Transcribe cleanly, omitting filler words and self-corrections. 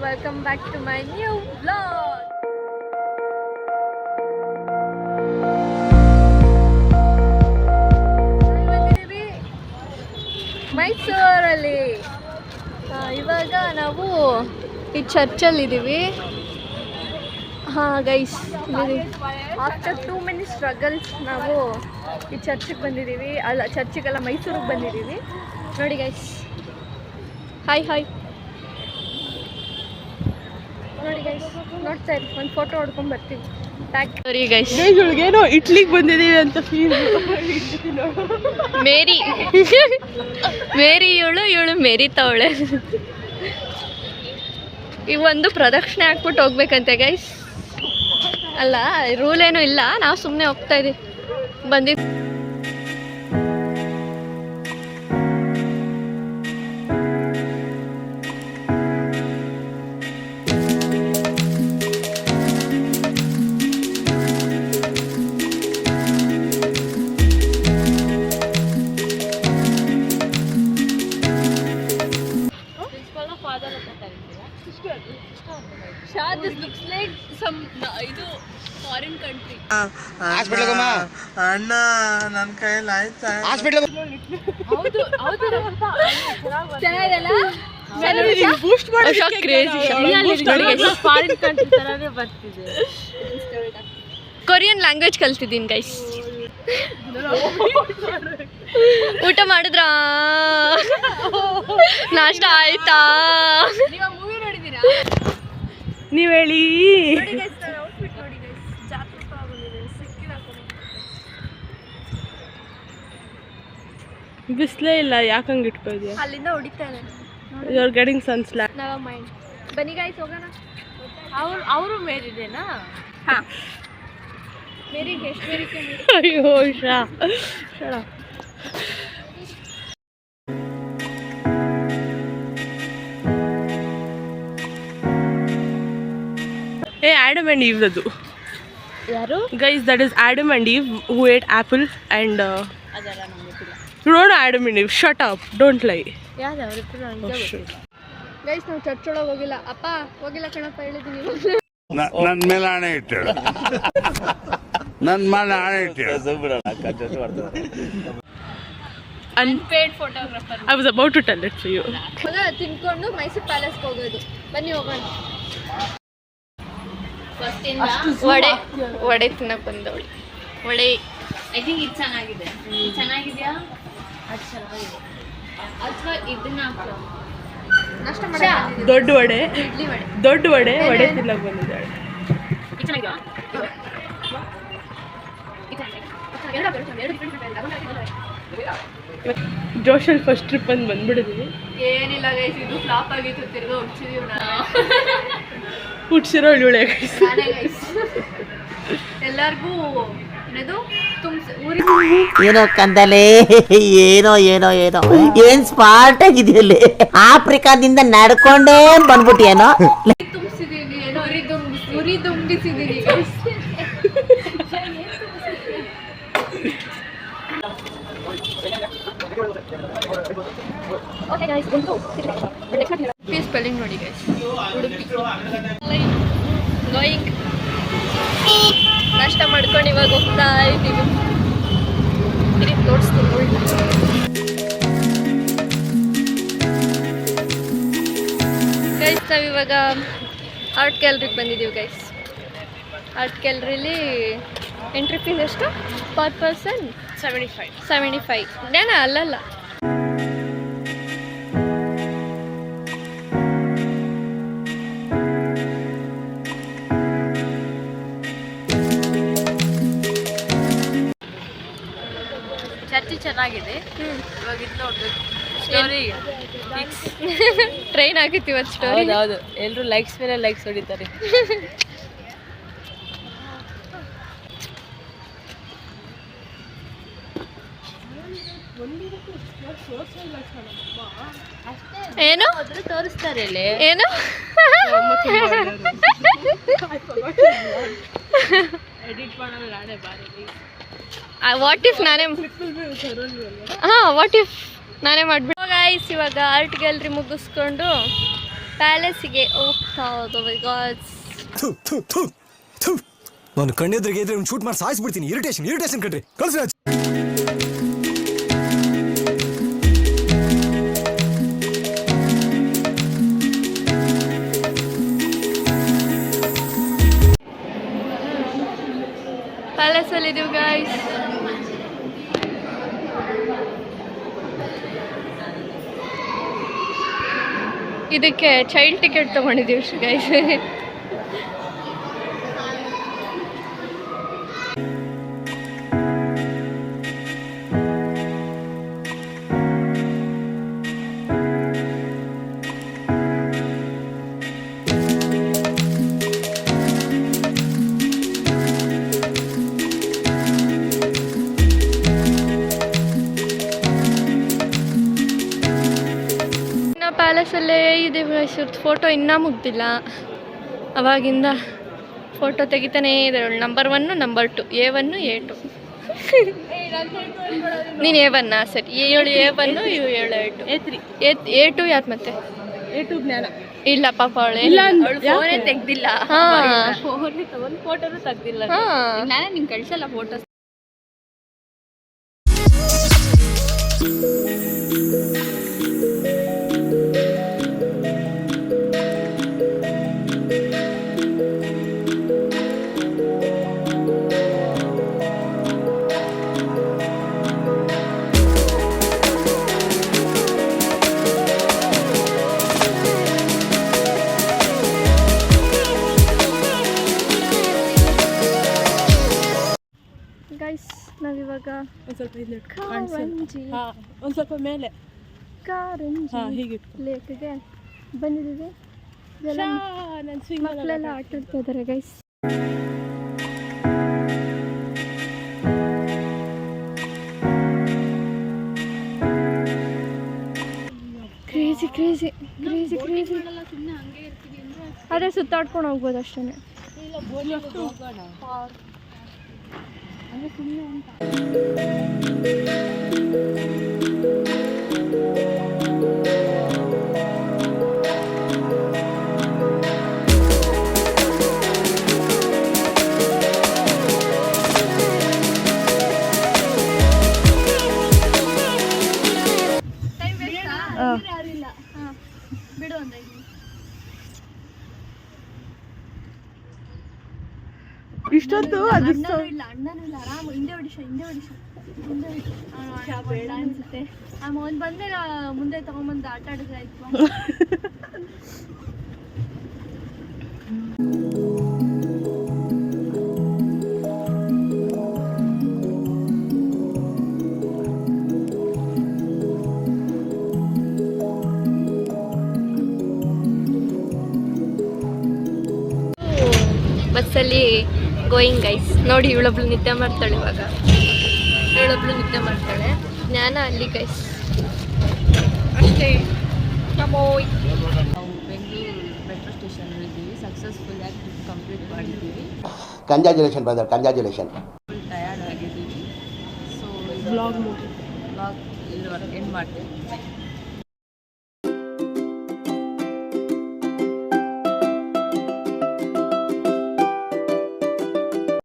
welcome back to my new vlog. ಮೈಸೂರಲ್ಲಿ ಇವಾಗ ನಾವು ಈ ಚರ್ಚಲ್ಲಿದ್ದೀವಿ. ಹಾಂ ಗೈಸ್, ಆಫ್ಟರ್ 2 minutes ಸ್ಟ್ರಗಲ್ಸ್ ನಾವು ಈ ಚರ್ಚಿಗೆ ಬಂದಿದ್ದೀವಿ. ಅಲ್ಲ, ಚರ್ಚಿಗೆಲ್ಲ ಮೈಸೂರಿಗೆ ಬಂದಿದ್ದೀವಿ. ನೋಡಿ ಗೈಸ್, ಹಾಯ್ ಹಾಯ್ ನೋಡಿ ಗೈಸ್, ನೋಡ್ತಾ ಇರಿ, ಒಂದು ಫೋಟೋ ಹೊಡ್ಕೊಂಡು ಬರ್ತೀವಿ. ಸರಿ ಗೈಸ್, ಏನೋ ಇಟ್ಲಿಗೆ ಬಂದಿದ್ದೀವಿ ಅಂತ ಫೀಲ್. ಮೇರಿ ಇವಳು ಮೆರಿತಾವಳೆ. ಈಗ ಒಂದು ಪ್ರದಕ್ಷಿಣೆ ಹಾಕ್ಬಿಟ್ಟು ಹೋಗ್ಬೇಕಂತೆ ಗೈಸ್. ಅಲ್ಲ, ರೂಲ್ ಏನೂ ಇಲ್ಲ, ನಾವು ಸುಮ್ಮನೆ ಹೋಗ್ತಾ ಇದೀವಿ. ಬಂದಿದ್ದು this looks like some ಇದು ಫಾರಿನ್ ಕಂಟ್ರಿ. ಅಣ್ಣ ನನ್ನ ಕೈಯಲ್ಲಿ ಆಯ್ತಾ? ಹೌದು ಹೌದು, ಚೆನ್ನಾಗಿದೆಲ್ಲ. ಬೂಸ್ಟ್ ಮಾಡಿ ಫಾರಿನ್ ಕಂಟ್ರಿ ತರಾನೇ ಬರ್ತಿದೆ. ಕೊರಿಯನ್ ಲ್ಯಾಂಗ್ವೇಜ್ ಕಲ್ತಿದ್ದೀನಿ ಗೈಸ್. ಊಟ ಮಾಡಿದ್ರಾ? ನಾಷ್ಟ ಆಯ್ತಾ? ಮೂವಿ ನೋಡಿದ್ದೀರಾ? ನೀವ್ ಹೇಳಿ. ಬಿಸ್ಲೇ ಇಲ್ಲ, ಯಾಕಂಗೆ ಇಟ್ಕೋದ್ಯಾ? ಅಲ್ಲಿಂದ ಹೊಡಿತಾನೆ. ಯು ಆರ್ ಗೆಟಿಂಗ್ ಸನ್ಸ್ಲ್ಯಾಕ್. ನೆವರ್ ಮೈಂಡ್, ಬನ್ನಿ ಗೈಸ್ ಹೋಗೋಣ. ಅವರು ಮೇರಿದೇನಾ? ಹಾಂ, ಮೇರಿಗೆ ಎಷ್ಟು ಮೇರಿಕೆ? ಅಯ್ಯೋ Shah. Hey, Adam and Eve ಅದು. ಯಾರು? Guys, that is Adam and Eve who ate apple and ಅದೆಲ್ಲ ನಮಗೆ ಗೊತ್ತಿಲ್ಲ. you don't know Adam and Eve. Shut up. Don't lie. ಯಾರು ಅವರಿಬ್ಬರು ನನಗೆ ಗೊತ್ತಿಲ್ಲ. ಗೈಸ್, ನಾವು ಚರ್ಚ್ ಒಳಗೆ ಹೋಗಿಲ್ಲ. ಅಪ್ಪ ಹೋಗಿಲ್ಲ ಕಣಪ್ಪ, ಹೇಳಿದ್ದೀನಿ. ನನ್ನ ಮೇಲೆ ಆಣೆ ಇಟ್ಟೇಳು, ನನ್ನ ಮೇಲೆ ಆಣೆ ಇಟ್ಟೇಳು. Unpaid photographer. I was about to tell it to you. ತಿನ್ಕೊಂಡು ಮೈಸೂರು ಪ್ಯಾಲೇಸ್ಗೆ ಹೋಗೋದು. ಬನ್ನಿ ಹೋಗೋಣ. ವಡೆ ತಿನ್ನಕ್ಕೆ ಬಂದವಳು. ವಡೆ ಐ ಥಿಂಕ್ ಇದು ಚೆನ್ನಾಗಿದೆ. ಚೆನ್ನಾಗಿದೆಯಾ? ಅದು ಚೆನ್ನಾಗಿದೆ. ಅಥವಾ ಇದನ್ನ ನಾಷ್ಟ ಮಾಡಿ ದೊಡ್ಡ ವಡೆ, ಇಡ್ಲಿ ವಡೆ, ದೊಡ್ಡ ವಡೆ ತಿನ್ನಕ್ಕೆ ಬಂದಿದ್ದಾಳೆ. ಇದು ಚೆನ್ನಾಗಿದೆಯಾ? ಜೋಶಲ್ಲಿ ಫಸ್ಟ್ ಟ್ರಿಪ್ ಅಂತ ಬಂದ್ಬಿಡಿದ್ವಿ. ಏನಿಲ್ಲ ಗೈಸ್, ಇದು ಫ್ಲಾಪ್ ಆಗಿತ್ತು. ತಿರ್ಗಾ ಹುಡ್ಸಿದೀವಿ ನಾವು. ಹುಡ್ಸಿರೋ ಇವಳೆ ಗೈಸ್. ಎಲ್ಲರಿಗೂ ಏನದು ಏನೋ ಕಂದಲೆ, ಏನೋ ಏನೋ ಏನೋ ಏನ್ ಸ್ಮಾರ್ಟ್ ಆಗಿದೆಯಲ್ಲಿ. ಆಫ್ರಿಕಾದಿಂದ ನಡ್ಕೊಂಡೇ ಬಂದ್ಬಿಟ್ಟೇನೋ. ತುಂಬಿಸಿದೀವಿ, ಏನೋ ಉರಿ ತುಂಬಿಸಿದೀವಿ ಗೈಸ್. ಸ್ಪೆಲ್ಲಿಂಗ್ ನೋಡಿ ಗೈಸ್. ಉಡುಪಿ ಗೋಯಿಂಗ್. ನಾಷ್ಟ ಮಾಡ್ಕೊಂಡು ಇವಾಗ ಹೋಗ್ತಾ ಇದ್ದೀವಿ. ತೋರಿಸ್ತೀನಿ. ಗೈಸ್, ನಾವಿವಾಗ ಆರ್ಟ್ ಗ್ಯಾಲರಿಗೆ ಬಂದಿದ್ದೀವಿ ಗೈಸ್. ಆರ್ಟ್ ಗ್ಯಾಲರಿಲಿ ಎಂಟ್ರಿ ಫೀಸ್ ಎಷ್ಟು? Per person 75. ಏನ ಅಲ್ಲಲ್ಲ, ಚರ್ಚಿ ಚೆನ್ನಾಗಿದೆ. ಇವಾಗ ಇದು ನೋಡ್ಬೇಕು. ಸ್ಟೋರಿ ಟ್ರೈನ್ ಆಗಿತ್ತು ಇವತ್ತು. ಸ್ಟೋರಿ ಹೌದು, ಎಲ್ಲರೂ ಲೈಕ್ಸ್ ಮೇಲೆ ಲೈಕ್ಸ್ ಹೊಡಿತಾರೆ. ಏನು ತೋರಿಸ್ತಾರೆ ಇಲ್ಲಿ. ಏನು ಎಡಿಟ್ ಮಾಡೋದು ನಾಳೆ ಬಾರಿ. ವಾಟ್ ಇಫ್ ನಾನೇ ವಾಟ್ ಇಫ್ ನಾನೇ ಮಾಡಿಬಿಟ್ಟು ಗೈಸ್. ಇವಾಗ ಆರ್ಟ್ ಗ್ಯಾಲರಿ ಮುಗಿಸ್ಕೊಂಡು ಪ್ಯಾಲೇಸಿಗೆ ಹೋಗ್ತಾ ಗಾಯ್ಸ್. ನಾನು ಕಣ್ಣೆದ್ರಿಗೆ ಇದ್ರೆ ಶೂಟ್ ಮಾಡಿ ಸಾಯಿಸ್ಬಿಡ್ತೀನಿ. ಇರಿಟೇಷನ್ ಕಣ್ರಿ. ಕಳ್ಸಿ ರಾಜ್. ಪ್ಯಾಲೇಸಲ್ಲಿ ಇದೀವಿ ಗಾಯ್ಸ್. ಇದಕ್ಕೆ ಚೈಲ್ಡ್ ಟಿಕೆಟ್ ತೊಗೊಂಡಿದ್ದೀವಿ ಗೈಸ್. ಪ್ಯಾಲೇಸಲ್ಲೇ ಇದೆ ಇವ್ರದ್ದು ಫೋಟೋ ಇನ್ನೂ ಮುಗ್ದಿಲ್ಲ. ಅವಾಗಿಂದ ಫೋಟೋ ತೆಗಿತಾನೇ ಇದ್ದಾಳೆ. Number 1, number 2, A1, A2. ನೀನು A1 ಸರಿ. A7 A1, ಇವು 7 A2. A2 ಯಾರು ಮತ್ತೆ? A2 ಜ್ಞಾನ. ಇಲ್ಲ ಪಾಪ ಅವಳೆ ಫೋನೇ ತೆಗ್ದಿಲ್ಲ. ಒಂದು ಫೋಟೋನು ತೆಗ್ದಿಲ್ಲ. ನಾನೇ ನಿಂಗೆ ಕಳ್ಸಲ್ಲ ಫೋಟೋಸ್. ಗೈಸ್ ನಾವಿವಾಗ ಒಂದು ಸ್ವಲ್ಪ ಇಲ್ಲಿ ಕಾರಂಜಿ ಒಂದು ಸ್ವಲ್ಪ ಮೇಲೆ ಕಾರಂಜಿ ಹೀಗೆ ಲೇಕ್ಗೆ ಬಂದಿದ್ದೀವಿ. ಮಕ್ಕಳೆಲ್ಲ ಆಟ ಆಡ್ತಾ ಇದ್ದಾರೆ guys. Crazy crazy crazy crazy. ಅದೇ ಸುತ್ತಾಡ್ಕೊಂಡು ಹೋಗ್ಬೋದು ಅಷ್ಟೇ. ಬಿಡು ಒಂದು 5 ನಿಮಿಷ. ಇಷ್ಟೊಂದು ಅದು ಇಲ್ಲ ಅಣ್ಣನೂ ಇಲ್ಲ. ಆರಾಮ ಹಿಂದೆ ಹೊಡಿಶ ಬೇಡ ಅನ್ಸುತ್ತೆ. ಒಂದು ಬಂದೆ ಮುಂದೆ ತಗೊಂಬಂದು ಆಟ ಆಡಿದ್ರೆ ಆಯ್ತು. ಬಸ್ಸಲ್ಲಿ ಗೋಯಿಂಗ್ ಗೈಸ್. ನೋಡಿ ಇವಳೊಬ್ಳು ನಿದ್ದೆ ಮಾಡ್ತಾಳೆ. ಇವಾಗ ಇವಳೊಬ್ಳು ನಿದ್ದೆ ಮಾಡ್ತಾಳೆ. ಜ್ಞಾನ ಅಲ್ಲಿ ಗೈಸ್ ಅಷ್ಟೇ. ನಾವು ಬೆಂಗಳೂರು ಮೆಟ್ರೋ ಸ್ಟೇಷನ್ ಇದ್ದೀವಿ. ಸಕ್ಸಸ್ಫುಲ್ ಆಗಿ ಟ್ರಿಪ್ ಕಂಪ್ಲೀಟ್ ಮಾಡಿದ್ದೀವಿ. Congratulation brother, congratulation. Full tired ಆಗಿದ್ದೀವಿ. ಸೊ ಬ್ಲಾಗ್ ಇಲ್ಲಿ ಎಂಡ್ ಮಾಡ್ತೀವಿ.